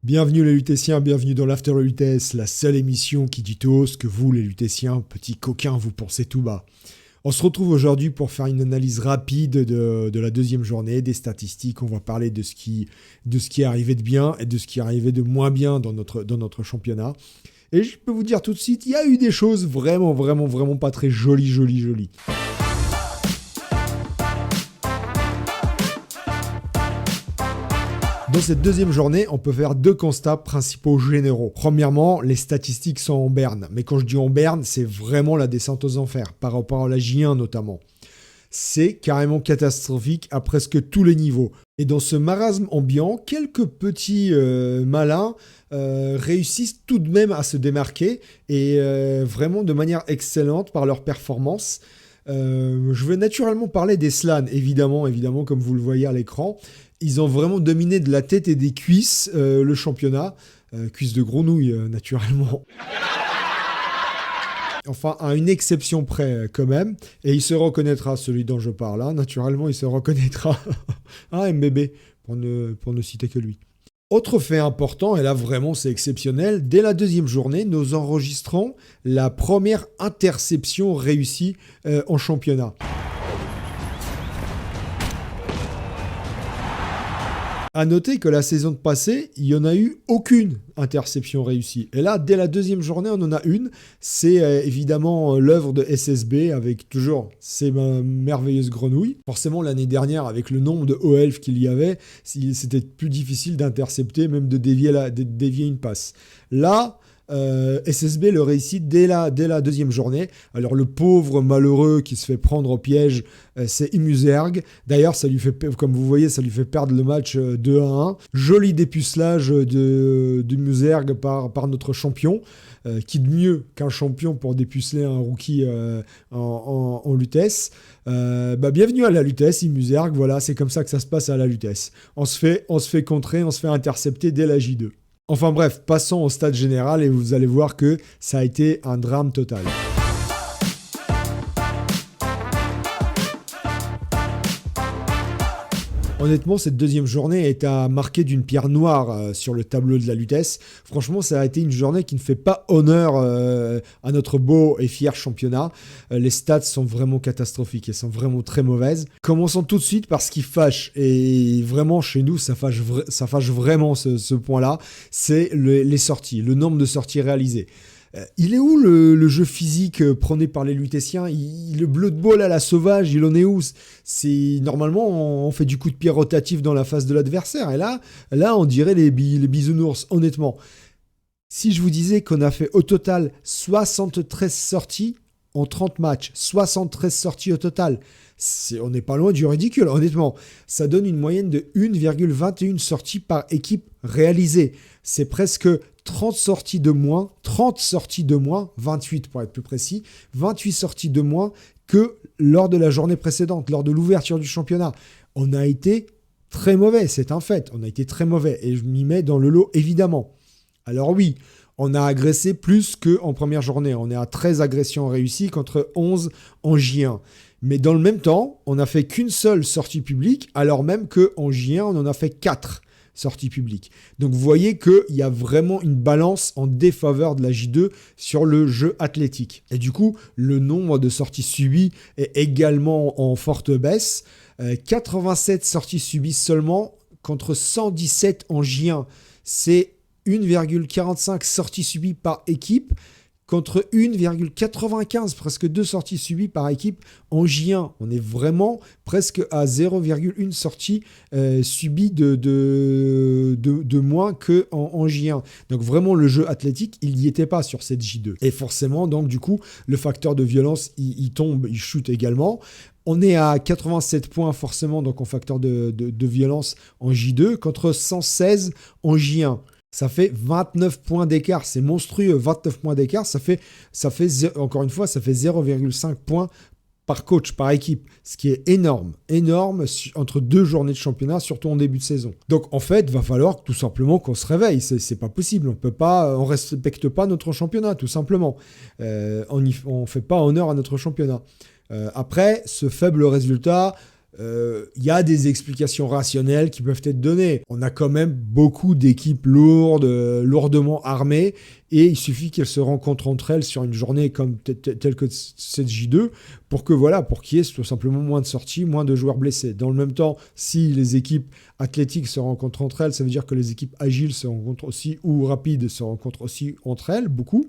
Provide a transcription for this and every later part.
Bienvenue les Lutétiens, bienvenue dans l'After Lutèce, la seule émission qui dit tout haut ce que vous les Lutétiens, petits coquins, vous pensez tout bas. On se retrouve aujourd'hui pour faire une analyse rapide de la deuxième journée, des statistiques. On va parler de ce qui est arrivé de bien et de ce qui est arrivé de moins bien dans notre championnat. Et je peux vous dire tout de suite, il y a eu des choses vraiment pas très jolies. Dans cette deuxième journée, on peut faire deux constats principaux généraux. Premièrement, les statistiques sont en berne. Mais quand je dis en berne, c'est vraiment la descente aux enfers, par rapport à la J1 notamment. C'est carrément catastrophique à presque tous les niveaux. Et dans ce marasme ambiant, quelques petits malins réussissent tout de même à se démarquer et vraiment de manière excellente par leur performance. Je vais naturellement parler des Slans, évidemment, comme vous le voyez à l'écran. Ils ont vraiment dominé de la tête et des cuisses le championnat. Cuisses de grenouille, naturellement. Enfin, à une exception près, quand même. Et il se reconnaîtra, celui dont je parle. Hein. Naturellement, il se reconnaîtra. Ah, MBB, pour ne citer que lui. Autre fait important, et là vraiment c'est exceptionnel, dès la deuxième journée, nous enregistrons la première interception réussie en championnat. A noter que la saison passée, il n'y en a eu aucune interception réussie. Et là, dès la deuxième journée, on en a une. C'est évidemment l'œuvre de SSB avec toujours ces merveilleuses grenouilles. Forcément, l'année dernière, avec le nombre de OELF qu'il y avait, c'était plus difficile d'intercepter, même de dévier une passe. Là, SSB le réussit dès la deuxième journée. Alors le pauvre malheureux qui se fait prendre au piège, c'est Imuserg. D'ailleurs, ça lui fait, comme vous voyez, ça lui fait perdre le match 2-1. Joli dépucelage de Imuserg par notre champion. Qui de mieux qu'un champion pour dépuceler un rookie en Lutèce. Bienvenue à la Lutèce, Imuserg. Voilà, c'est comme ça que ça se passe à la Lutèce. On se fait contrer, on se fait intercepter dès la J2. Enfin bref, passons au stade général et vous allez voir que ça a été un drame total. Honnêtement, cette deuxième journée est à marquer d'une pierre noire sur le tableau de la Lutèce. Franchement, ça a été une journée qui ne fait pas honneur à notre beau et fier championnat. Les stats sont vraiment catastrophiques et sont vraiment très mauvaises. Commençons tout de suite par ce qui fâche. Et vraiment, chez nous, ça fâche vraiment ce point-là. C'est les sorties, le nombre de sorties réalisées. Il est où le jeu physique prôné par les Lutétiens? Le bleu de ball à la sauvage, il en est où? Normalement, on fait du coup de pied rotatif dans la face de l'adversaire. Et là on dirait les bisounours, honnêtement. Si je vous disais qu'on a fait au total 73 sorties en 30 matchs, 73 sorties au total, on n'est pas loin du ridicule, honnêtement. Ça donne une moyenne de 1,21 sorties par équipe réalisée. C'est presque 30 sorties de moins, 28 pour être plus précis, 28 sorties de moins que lors de la journée précédente, lors de l'ouverture du championnat. On a été très mauvais, c'est un fait, on a été très mauvais et je m'y mets dans le lot évidemment. Alors oui, on a agressé plus qu'en première journée, on est à 13 agressions réussies contre 11 en J1. Mais dans le même temps, on n'a fait qu'une seule sortie publique, alors même qu'en J1, on en a fait 4 sorties publiques. Donc vous voyez qu'il y a vraiment une balance en défaveur de la J2 sur le jeu athlétique. Et du coup, le nombre de sorties subies est également en forte baisse. 87 sorties subies seulement contre 117 en J1. C'est 1,45 sorties subies par équipe contre 1,95, presque 2 sorties subies par équipe en J1. On est vraiment presque à 0,1 sortie subie de moins qu'en J1. Donc vraiment, le jeu athlétique, il n'y était pas sur cette J2. Et forcément, donc du coup, le facteur de violence, il tombe, il chute également. On est à 87 points forcément, donc en facteur de violence en J2, contre 116 en J1. Ça fait 29 points d'écart, c'est monstrueux, 29 points d'écart, ça fait encore une fois, ça fait 0,5 points par coach, par équipe, ce qui est énorme entre 2 journées de championnat, surtout en début de saison. Donc en fait, va falloir tout simplement qu'on se réveille, c'est pas possible, on respecte pas notre championnat, tout simplement. On fait pas honneur à notre championnat. Après, ce faible résultat, y a des explications rationnelles qui peuvent être données. On a quand même beaucoup d'équipes lourdes, lourdement armées, et il suffit qu'elles se rencontrent entre elles sur une journée comme telle que cette J2 pour qu'il y ait tout simplement moins de sorties, moins de joueurs blessés. Dans le même temps, si les équipes athlétiques se rencontrent entre elles, ça veut dire que les équipes agiles se rencontrent aussi, ou rapides se rencontrent aussi entre elles, beaucoup.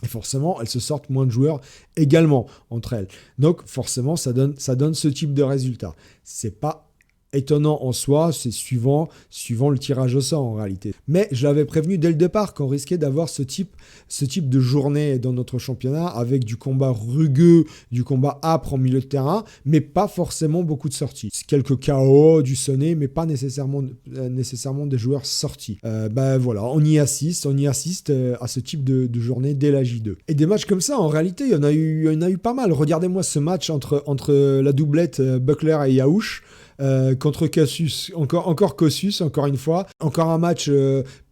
Et forcément, elles se sortent moins de joueurs également entre elles. Donc forcément, ça donne ce type de résultat. C'est pas étonnant en soi, c'est suivant le tirage au sort en réalité. Mais je l'avais prévenu dès le départ qu'on risquait d'avoir ce type de journée dans notre championnat avec du combat rugueux, du combat âpre en milieu de terrain, mais pas forcément beaucoup de sorties. Quelques KO, du sonné, mais pas nécessairement des joueurs sortis. Voilà, on y assiste à ce type de journée dès la J2. Et des matchs comme ça, en réalité, il y en a eu pas mal. Regardez-moi ce match entre la doublette Buckler et Yaouch. Contre Kossuth, encore Kossuth, encore une fois. Encore un match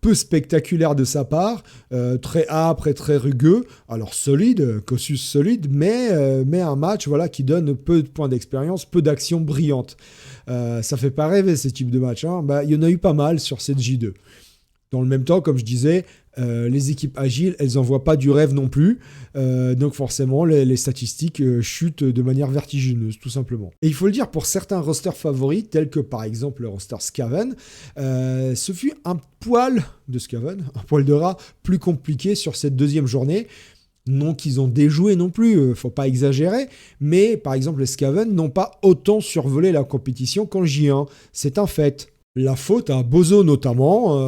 peu spectaculaire de sa part, très âpre et très rugueux. Alors solide, Kossuth solide, mais un match qui donne peu de points d'expérience, peu d'actions brillantes. Ça fait pas rêver ces types de matchs. Il y en a eu pas mal sur cette J2. Dans le même temps, comme je disais, les équipes agiles, elles n'envoient pas du rêve non plus. Donc forcément, les statistiques chutent de manière vertigineuse, tout simplement. Et il faut le dire, pour certains rosters favoris, tels que par exemple le roster Skaven, ce fut un poil de rat plus compliqué sur cette deuxième journée. Non qu'ils ont déjoué non plus, faut pas exagérer, mais par exemple les Skaven n'ont pas autant survolé la compétition qu'en J1, c'est un fait. La faute à Bozo notamment,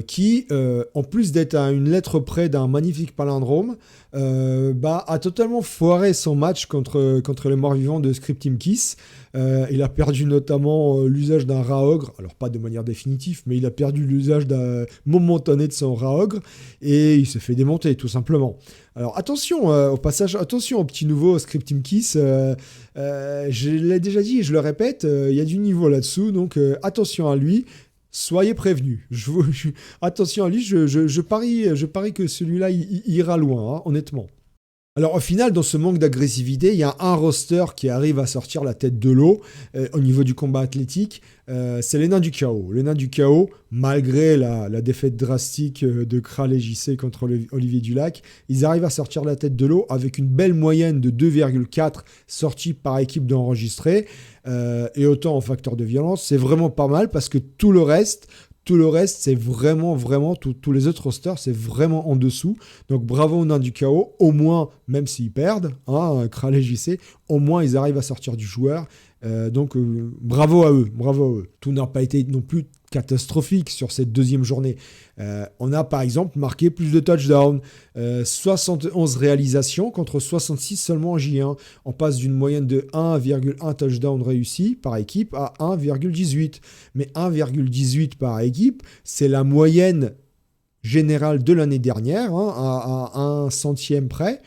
qui, en plus d'être à une lettre près d'un magnifique palindrome, a totalement foiré son match contre les morts-vivants de Scriptim Kiss. Il a perdu notamment l'usage d'un Raogre, alors pas de manière définitive, mais il a perdu l'usage momentané de son Raogre, et il s'est fait démonter, tout simplement. Alors attention, au passage, attention au petit nouveau Scriptim Kiss, je l'ai déjà dit et je le répète, il y a du niveau là-dessous, donc attention à lui. Soyez prévenus. Attention à lui, je parie que celui-là il ira loin, honnêtement. Alors au final, dans ce manque d'agressivité, il y a un roster qui arrive à sortir la tête de l'eau au niveau du combat athlétique, c'est les Nains du Chaos. Les Nains du Chaos, malgré la défaite drastique de Kral et JC contre Olivier Dulac, ils arrivent à sortir la tête de l'eau avec une belle moyenne de 2,4 sorties par équipe d'enregistrés, et autant en facteur de violence, c'est vraiment pas mal parce que tout le reste, c'est vraiment, tous les autres rosters, c'est vraiment en dessous. Donc bravo aux Nains du Chaos, au moins, même s'ils perdent, Kral et JC, au moins ils arrivent à sortir du joueur. Donc bravo à eux. Tout n'a pas été non plus catastrophique sur cette deuxième journée. On a par exemple marqué plus de touchdowns, 71 réalisations contre 66 seulement en J1. On passe d'une moyenne de 1,1 touchdown réussi par équipe à 1,18. Mais 1,18 par équipe, c'est la moyenne générale de l'année dernière, à 1 centième près.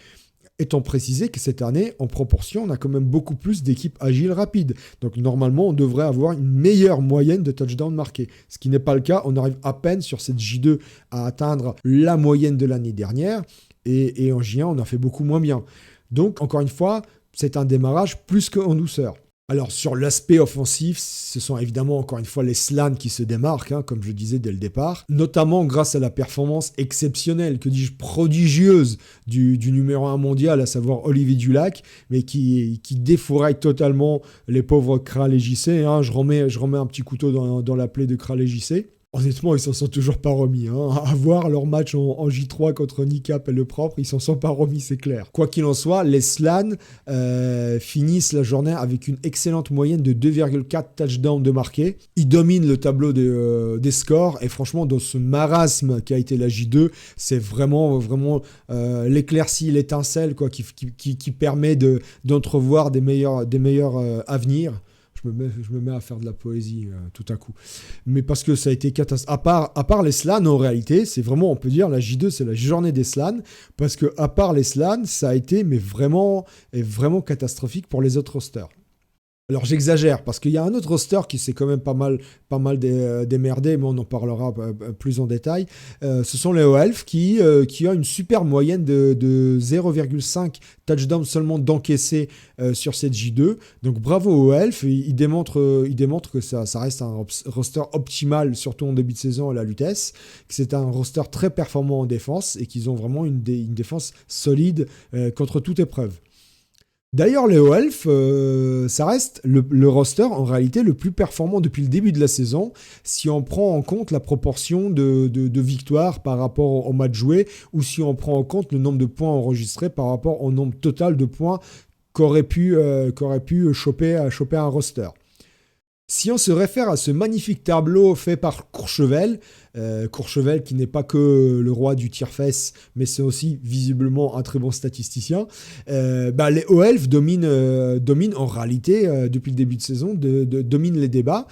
Étant précisé que cette année, en proportion, on a quand même beaucoup plus d'équipes agiles rapides. Donc normalement, on devrait avoir une meilleure moyenne de touchdowns marqués. Ce qui n'est pas le cas. On arrive à peine sur cette J2 à atteindre la moyenne de l'année dernière. Et en J1, on a fait beaucoup moins bien. Donc, encore une fois, c'est un démarrage plus qu'en douceur. Alors sur l'aspect offensif, ce sont évidemment encore une fois les Slans qui se démarquent, comme je disais dès le départ, notamment grâce à la performance exceptionnelle, que dis-je, prodigieuse du numéro 1 mondial, à savoir Olivier Dulac, mais qui défouraille totalement les pauvres Kral et JC. Je remets un petit couteau dans la plaie de Kral et JC. Honnêtement, ils s'en sont toujours pas remis. À voir leur match en J3 contre Nicap et Le Propre, ils s'en sont pas remis, c'est clair. Quoi qu'il en soit, les Slans finissent la journée avec une excellente moyenne de 2,4 touchdowns de marqués. Ils dominent le tableau des scores, et franchement, dans ce marasme qui a été la J2, c'est vraiment l'éclaircie, l'étincelle qui permet d'entrevoir des meilleurs avenirs. Je je me mets à faire de la poésie tout à coup. Mais parce que ça a été catastrophique. À part les slans, en réalité, c'est vraiment, on peut dire, la J2, c'est la journée des slans. Parce que à part les slans, ça a été mais vraiment catastrophique pour les autres rosters. Alors j'exagère parce qu'il y a un autre roster qui s'est quand même pas mal démerdé, mais on en parlera plus en détail. Ce sont les OELF qui ont une super moyenne de 0,5 touchdown seulement d'encaissé sur cette J2. Donc bravo aux OELF, ils démontrent que ça reste un roster optimal, surtout en début de saison à la Lutèce, que c'est un roster très performant en défense et qu'ils ont vraiment une défense solide contre toute épreuve. D'ailleurs, les OELF, ça reste le roster en réalité le plus performant depuis le début de la saison, si on prend en compte la proportion de victoires par rapport au match joué, ou si on prend en compte le nombre de points enregistrés par rapport au nombre total de points qu'aurait pu choper un roster. Si on se réfère à ce magnifique tableau fait par Courchevel qui n'est pas que le roi du tire-fesse, mais c'est aussi visiblement un très bon statisticien, les OELF dominent en réalité, depuis le début de saison, dominent les débats.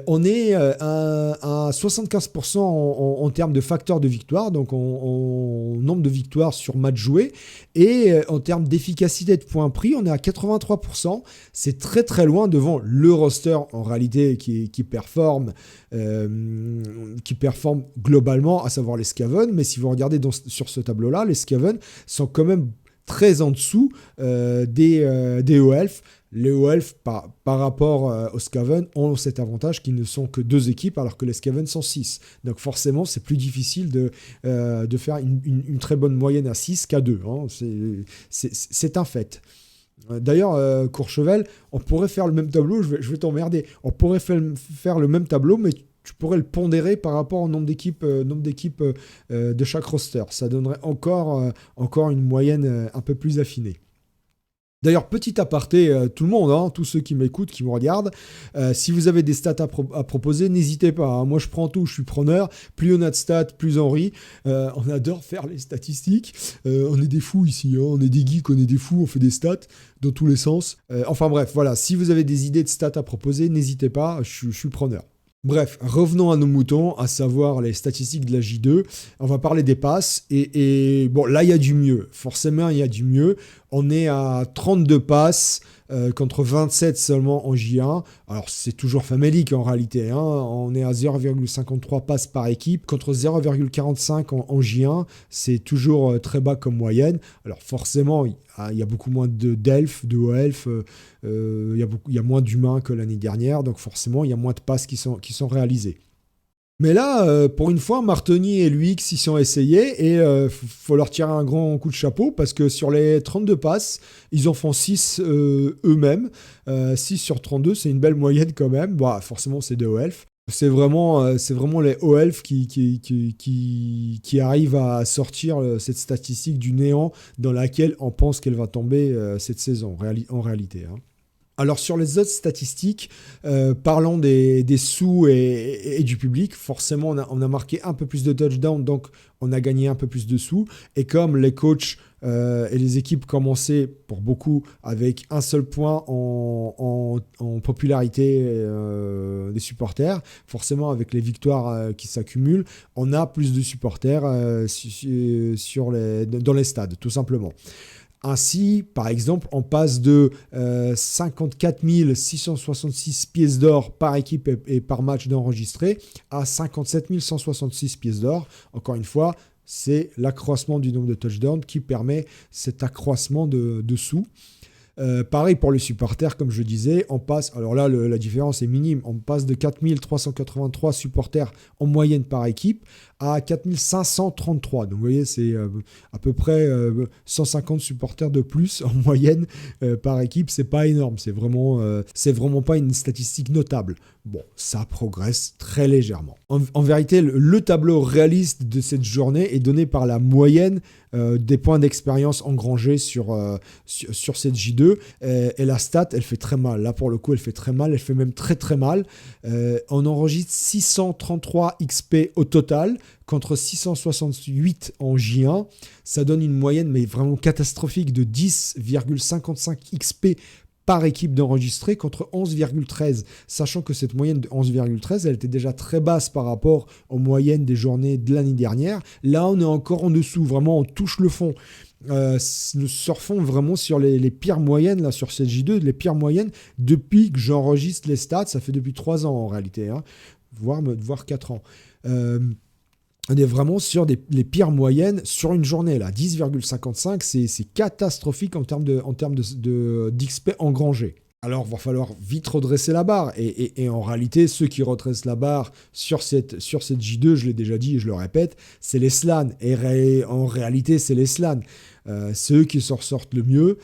On est à 75% en termes de facteurs de victoire, donc en nombre de victoires sur match joué, et en termes d'efficacité de points pris, on est à 83%. C'est très très loin devant le roster en réalité qui performe globalement, à savoir les Skaven. Mais si vous regardez sur ce tableau-là, les Skaven sont quand même très en dessous des OELF. Les OELF, par rapport aux Skaven, ont cet avantage qu'ils ne sont que 2 équipes, alors que les Skaven sont 6. Donc forcément, c'est plus difficile de faire une très bonne moyenne à 6 qu'à 2. Hein. C'est un fait. D'ailleurs, Courchevel, on pourrait faire le même tableau, je vais t'emmerder, on pourrait faire le même tableau, mais tu pourrais le pondérer par rapport au nombre d'équipes de chaque roster. Ça donnerait encore une moyenne un peu plus affinée. D'ailleurs, petit aparté, tout le monde, hein, tous ceux qui m'écoutent, qui me regardent, si vous avez des stats à proposer, n'hésitez pas. Hein. Moi, je prends tout, je suis preneur. Plus on a de stats, plus on rit. On adore faire les statistiques. On est des fous ici, hein. On est des geeks, on est des fous, on fait des stats dans tous les sens. Enfin bref, voilà. Si vous avez des idées de stats à proposer, n'hésitez pas, je suis preneur. Bref, revenons à nos moutons, à savoir les statistiques de la J2. On va parler des passes. Et bon, là, il y a du mieux. Forcément, il y a du mieux. On est à 32 passes contre 27 seulement en J1. Alors, c'est toujours famélique en réalité. Hein. On est à 0,53 passes par équipe contre 0,45 en J1. C'est toujours très bas comme moyenne. Alors, forcément, il y a beaucoup moins d'elfes, de OELF. Il y a moins d'humains que l'année dernière. Donc, forcément, il y a moins de passes qui sont réalisées. Mais là, pour une fois, Martoni et l'UX s'y sont essayés et faut leur tirer un grand coup de chapeau parce que sur les 32 passes, ils en font 6 eux-mêmes. 6 sur 32, c'est une belle moyenne quand même. Bon, forcément, c'est des OELF. C'est vraiment les OELF qui arrivent à sortir cette statistique du néant dans laquelle on pense qu'elle va tomber cette saison, en réalité. Hein. Alors sur les autres statistiques, parlons des sous et du public. Forcément, on a marqué un peu plus de touchdowns, donc on a gagné un peu plus de sous. Et comme les coachs et les équipes commençaient pour beaucoup avec un seul point en popularité des supporters, forcément avec les victoires qui s'accumulent, on a plus de supporters dans les stades, tout simplement. Ainsi, par exemple, on passe de 54 666 pièces d'or par équipe et par match d'enregistré à 57 166 pièces d'or. Encore une fois, c'est l'accroissement du nombre de touchdowns qui permet cet accroissement de sous. Pareil pour les supporters, comme je disais, on passe, alors là la différence est minime, on passe de 4383 supporters en moyenne par équipe à 4533. Donc vous voyez, c'est à peu près 150 supporters de plus en moyenne par équipe. C'est pas énorme, c'est vraiment pas une statistique notable. Bon, ça progresse très légèrement. En vérité, le tableau réaliste de cette journée est donné par la moyenne des points d'expérience engrangés sur cette J2. Et la stat, elle fait très mal. Là, pour le coup, elle fait très mal. Elle fait même très très mal. On enregistre 633 XP au total contre 668 en J1. Ça donne une moyenne, mais vraiment catastrophique, de 10,55 XP par équipe d'enregistrés contre 11,13, sachant que cette moyenne de 11,13, elle était déjà très basse par rapport aux moyennes des journées de l'année dernière. Là, on est encore en dessous, vraiment, on touche le fond. Nous surfons vraiment sur les pires moyennes, là, sur cette J2, les pires moyennes depuis que j'enregistre les stats, ça fait depuis 3 ans en réalité, hein, voire 4 ans. On est vraiment sur les pires moyennes sur une journée, là. 10,55, c'est catastrophique en termes d'XP engrangé. Alors, il va falloir vite redresser la barre. Et en réalité, ceux qui redressent la barre sur cette J2, je l'ai déjà dit et je le répète, c'est les SLAN. Et en réalité, c'est les SLAN. C'est eux qui s'en sortent le mieux.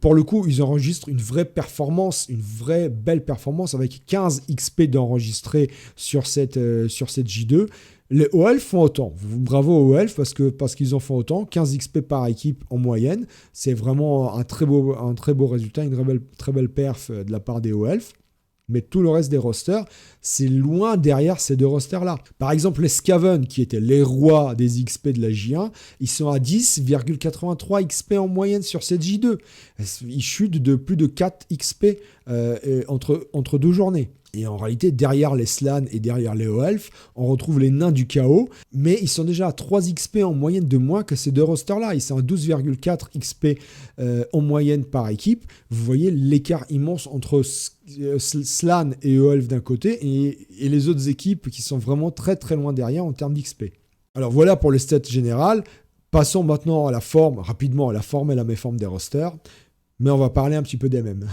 Pour le coup, ils enregistrent une vraie performance, une vraie belle performance avec 15 XP d'enregistrés sur cette J2. Les OELF font autant. Bravo aux OELF parce qu'ils en font autant. 15 XP par équipe en moyenne. C'est vraiment un très beau résultat, une très belle perf de la part des OELF. Mais tout le reste des rosters, c'est loin derrière ces deux rosters-là. Par exemple, les Skaven, qui étaient les rois des XP de la J1, ils sont à 10,83 XP en moyenne sur cette J2. Ils chutent de plus de 4 XP entre 2 journées. Et en réalité, derrière les SLAN et derrière les OELF, on retrouve les nains du chaos, mais ils sont déjà à 3 XP en moyenne de moins que ces deux rosters-là. Ils sont à 12,4 XP en moyenne par équipe. Vous voyez l'écart immense entre SLAN et OELF d'un côté et les autres équipes qui sont vraiment très très loin derrière en termes d'XP. Alors voilà pour les stats générales. Passons maintenant à la forme, rapidement à la forme et la méforme des rosters. Mais on va parler un petit peu des mêmes.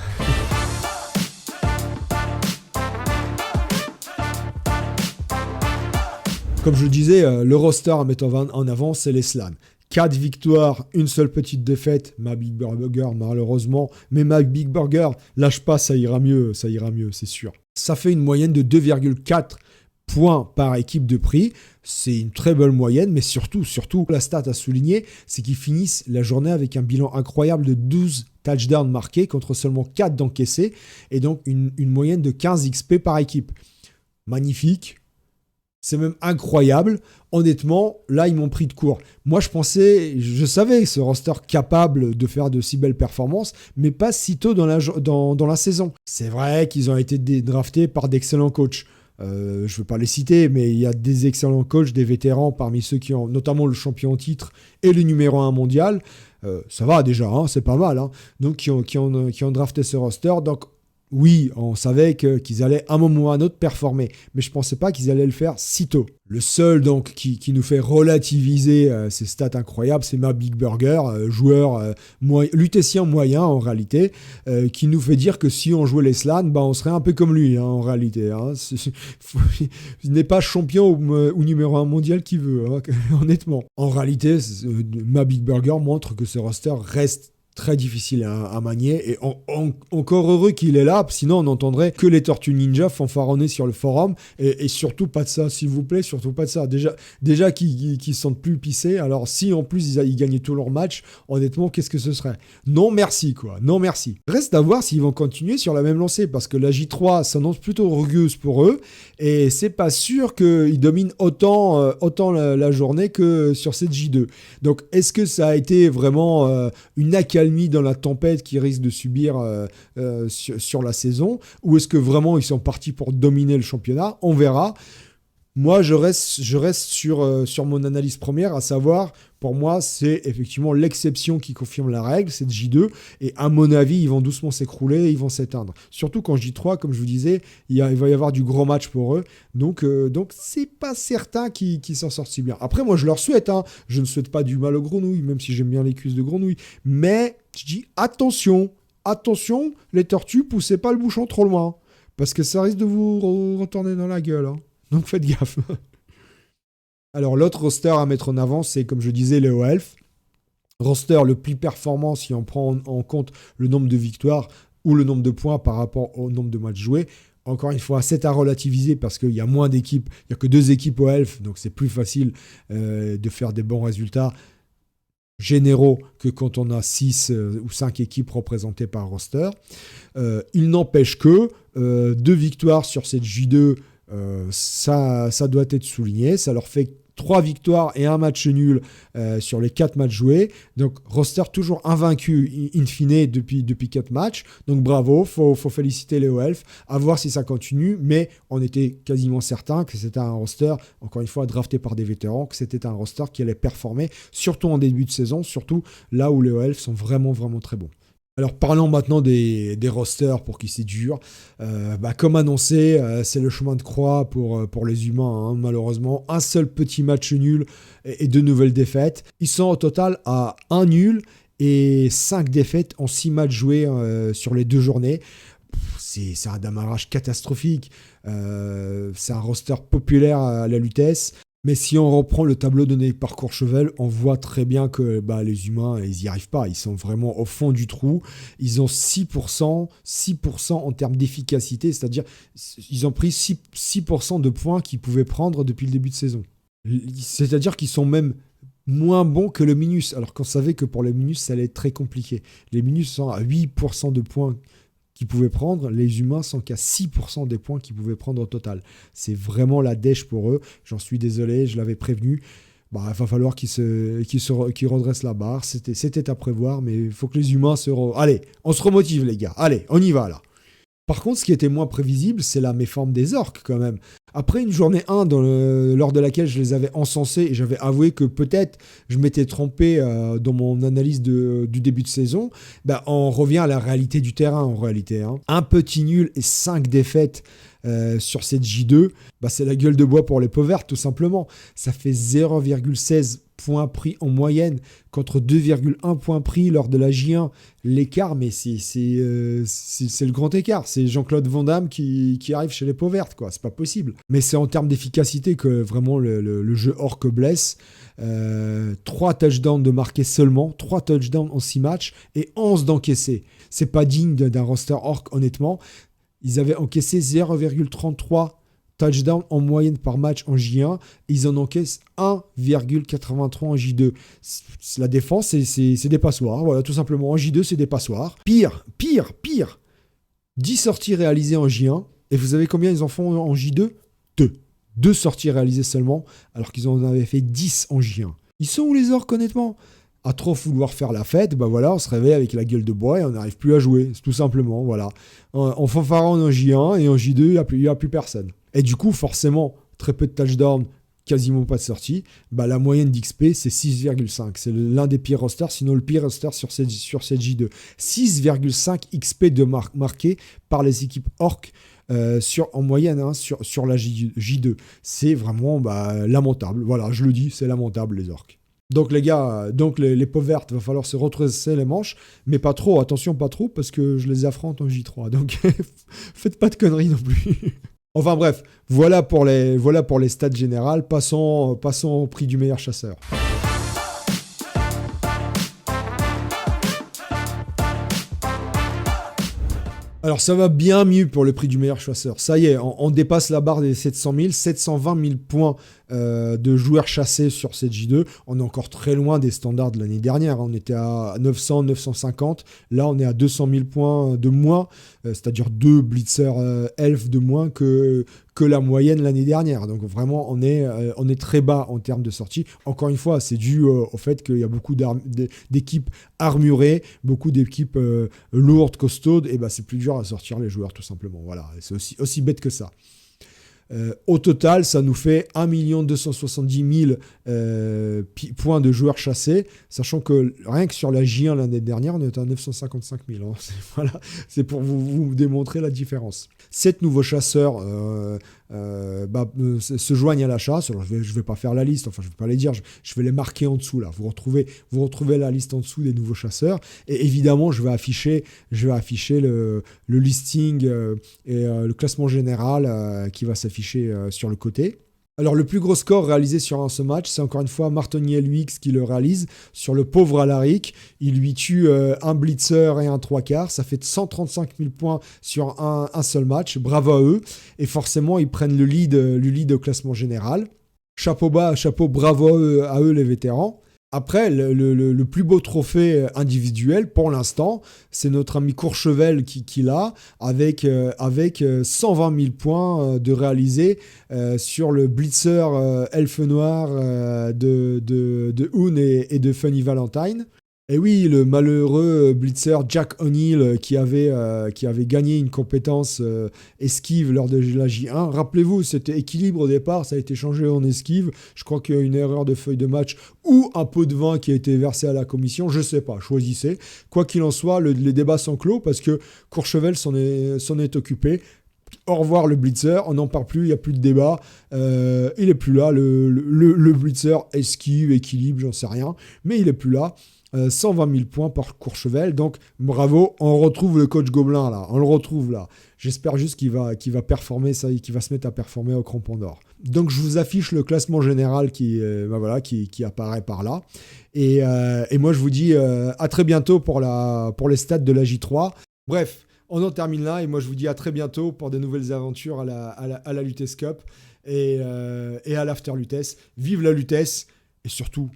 Comme je le disais, le roster à mettre en avant, c'est les SLAN. 4 victoires, une seule petite défaite. Ma Big Burger, malheureusement. Mais ma Big Burger, lâche pas, ça ira mieux, c'est sûr. Ça fait une moyenne de 2,4 points par équipe de prix. C'est une très belle moyenne, mais surtout, la stat à souligner, c'est qu'ils finissent la journée avec un bilan incroyable de 12 touchdowns marqués contre seulement 4 d'encaissés. Et donc, une moyenne de 15 XP par équipe. Magnifique. C'est même incroyable. Honnêtement, là, ils m'ont pris de court. Moi, je savais ce roster capable de faire de si belles performances, mais pas si tôt dans la saison. C'est vrai qu'ils ont été draftés par d'excellents coachs. Je ne veux pas les citer, mais il y a des excellents coachs, des vétérans parmi ceux qui ont notamment le champion en titre et le numéro 1 mondial. Ça va déjà, hein, c'est pas mal. Hein. Donc, qui ont drafté ce roster. Donc, oui, on savait qu'ils allaient à un moment ou à un autre performer, mais je ne pensais pas qu'ils allaient le faire si tôt. Le seul donc qui nous fait relativiser ces stats incroyables, c'est ma Big Burger, joueur lutétien moyen en réalité, qui nous fait dire que si on jouait les SLAN, on serait un peu comme lui hein, en réalité. Hein. Il n'est pas champion ou numéro 1 mondial qui veut, hein, honnêtement. En réalité, ma Big Burger montre que ce roster reste très difficile à manier et encore heureux qu'il est là, sinon on n'entendrait que les Tortues Ninja fanfaronner sur le forum et surtout pas de ça, s'il vous plaît, surtout pas de ça. Déjà qu'ils se sentent plus pissés, alors si en plus ils gagnaient tous leurs matchs, honnêtement, qu'est-ce que ce serait? Non merci quoi, non merci. Reste à voir s'ils vont continuer sur la même lancée parce que la J3 s'annonce plutôt rugueuse pour eux et c'est pas sûr qu'ils dominent autant la journée que sur cette J2. Donc est-ce que ça a été vraiment une accalmie dans la tempête qu'ils risquent de subir sur la saison, ou est-ce que vraiment ils sont partis pour dominer le championnat? On verra. Moi, je reste sur mon analyse première, à savoir, pour moi, c'est effectivement l'exception qui confirme la règle, c'est J2, et à mon avis, ils vont doucement s'écrouler, ils vont s'éteindre. Surtout qu'en J3, comme je vous disais, il va y avoir du gros match pour eux, donc c'est pas certain qu'ils s'en sortent si bien. Après, moi, je leur souhaite, hein. Je ne souhaite pas du mal aux grenouilles, même si j'aime bien les cuisses de grenouilles, mais je dis attention, les tortues, poussez pas le bouchon trop loin, parce que ça risque de vous retourner dans la gueule, hein. Donc faites gaffe. Alors l'autre roster à mettre en avant, c'est comme je disais les OELF. Roster le plus performant si on prend en compte le nombre de victoires ou le nombre de points par rapport au nombre de matchs joués. Encore une fois, c'est à relativiser parce qu'il y a moins d'équipes. Il n'y a que 2 équipes OELF, donc c'est plus facile de faire des bons résultats généraux que quand on a 6 ou 5 équipes représentées par roster. Il n'empêche que 2 victoires sur cette J2, ça doit être souligné. Ça leur fait 3 victoires et un match nul sur les 4 matchs joués. Donc, roster toujours invaincu in fine depuis 4 matchs. Donc, bravo, faut féliciter les Elf. À voir si ça continue, mais on était quasiment certain que c'était un roster, encore une fois, drafté par des vétérans, que c'était un roster qui allait performer, surtout en début de saison, surtout là où les Elf sont vraiment, vraiment très bons. Alors parlons maintenant des rosters pour qui c'est dur. Comme annoncé, c'est le chemin de croix pour les humains, hein, malheureusement. Un seul petit match nul et 2 nouvelles défaites. Ils sont au total à 1 nul et 5 défaites en 6 matchs joués sur les 2 journées. C'est un démarrage catastrophique. C'est un roster populaire à la Lutèce. Mais si on reprend le tableau donné par Courchevel, on voit très bien que les humains, ils n'y arrivent pas. Ils sont vraiment au fond du trou. Ils ont 6% en termes d'efficacité, c'est-à-dire ils ont pris 6% de points qu'ils pouvaient prendre depuis le début de saison. C'est-à-dire qu'ils sont même moins bons que le Minus, alors qu'on savait que pour les Minus, ça allait être très compliqué. Les Minus sont à 8% de points qu'ils pouvaient prendre, les humains sont qu'à 6% des points qu'ils pouvaient prendre au total. C'est vraiment la dèche pour eux. J'en suis désolé, je l'avais prévenu. Il va falloir qu'ils redressent la barre. C'était à prévoir, mais il faut que les humains Allez, on se remotive les gars. Allez, on y va là. Par contre, ce qui était moins prévisible, c'est la méforme des orques quand même. Après une journée 1 lors de laquelle je les avais encensés et j'avais avoué que peut-être je m'étais trompé dans mon analyse du début de saison, on revient à la réalité du terrain en réalité. Hein. Un petit nul et 5 défaites sur cette J2, c'est la gueule de bois pour les peaux vertes tout simplement. Ça fait 0,16 points pris en moyenne contre 2,1 points pris lors de la J1. L'écart, mais c'est le grand écart. C'est Jean-Claude Van Damme qui arrive chez les peaux vertes, quoi. C'est pas possible. Mais c'est en termes d'efficacité que vraiment le jeu orc blesse. 3 touchdowns de marqués seulement, 3 touchdowns en 6 matchs et 11 d'encaissés. C'est pas digne d'un roster orc, honnêtement. Ils avaient encaissé 0,33 touchdowns en moyenne par match en J1. Ils en encaissent 1,83 en J2. La défense, c'est des passoires. Voilà, tout simplement. En J2, c'est des passoires. Pire. 10 sorties réalisées en J1. Et vous savez combien ils en font en J2 2 sorties réalisées seulement, alors qu'ils en avaient fait 10 en J1. Ils sont où les orques, honnêtement ? À trop vouloir faire la fête, on se réveille avec la gueule de bois et on n'arrive plus à jouer, tout simplement, voilà. On fanfaronne en J1 et en J2, il n'y a plus personne. Et du coup, forcément, très peu de touchdowns, quasiment pas de sortie. La moyenne d'XP, c'est 6,5. C'est l'un des pires rosters, sinon le pire roster sur cette J2. 6,5 XP de marqués par les équipes orques en moyenne sur la J2. C'est vraiment lamentable. Voilà, je le dis, c'est lamentable les orques. Donc les gars, les peaux vertes, va falloir se retrousser les manches, mais pas trop, attention pas trop, parce que je les affronte en J3, donc faites pas de conneries non plus. Enfin bref, voilà pour les stats générales, passons au prix du meilleur chasseur. Alors ça va bien mieux pour le prix du meilleur chasseur. Ça y est, on dépasse la barre des 700 000, 720 000 points de joueurs chassés sur cette J2. On est encore très loin des standards de l'année dernière. On était à 900, 950. Là, on est à 200 000 points de moins, c'est-à-dire 2 blitzer elfes de moins que la moyenne l'année dernière. Donc vraiment, on est très bas en termes de sortie. Encore une fois, c'est dû au fait qu'il y a beaucoup d'équipes armurées, beaucoup d'équipes lourdes, costaudes, et c'est plus dur à sortir les joueurs tout simplement. Voilà, c'est aussi bête que ça. Au total, ça nous fait 1 270 000 points de joueurs chassés, sachant que rien que sur la J1 l'année dernière, on était à 955 000. Hein. Voilà, c'est pour vous démontrer la différence. 7 nouveaux chasseurs se joignent à la chasse. Alors, je vais pas faire la liste, enfin je vais pas les dire, je vais les marquer en dessous là. Vous retrouvez la liste en dessous des nouveaux chasseurs. Et évidemment, je vais afficher le listing et le classement général qui va s'afficher sur le côté. Alors le plus gros score réalisé sur ce match, c'est encore une fois Martoniel UX qui le réalise sur le pauvre Alaric. Il lui tue un blitzer et un 3/4. Ça fait 135 000 points sur un seul match. Bravo à eux. Et forcément, ils prennent le lead au classement général. Chapeau bas, bravo à eux les vétérans. Après, le plus beau trophée individuel pour l'instant, c'est notre ami Courchevel qui l'a, avec 120 000 points de réalisés sur le blitzer Elfe Noir de Hoon et de Funny Valentine. Et oui, le malheureux blitzer Jack O'Neill qui avait gagné une compétence esquive lors de la J1. Rappelez-vous, c'était équilibre au départ, ça a été changé en esquive. Je crois qu'il y a une erreur de feuille de match ou un pot de vin qui a été versé à la commission. Je ne sais pas, choisissez. Quoi qu'il en soit, les débats sont clos parce que Courchevel s'en est occupé. Au revoir le blitzer, on n'en parle plus, il n'y a plus de débat. Il n'est plus là, le blitzer esquive, équilibre, j'en sais rien. Mais il n'est plus là. 120 000 points par Courchevel, donc bravo, on retrouve le coach Gobelin là, on le retrouve là. J'espère juste qu'il va performer, ça, qu'il va se mettre à performer au crampon d'or. Donc je vous affiche le classement général qui apparaît par là. Et moi je vous dis à très bientôt pour les stats de la J3. Bref, on en termine là et moi je vous dis à très bientôt pour de nouvelles aventures à la Lutèce Cup et à l'After Lutèce. Vive la Lutèce et surtout,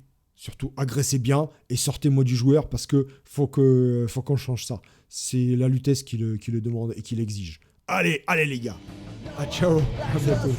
agressez bien et sortez-moi du joueur parce que faut qu'on change ça. C'est la Lutèce qui le demande et qui l'exige. Allez les gars. Ah ciao. À bientôt.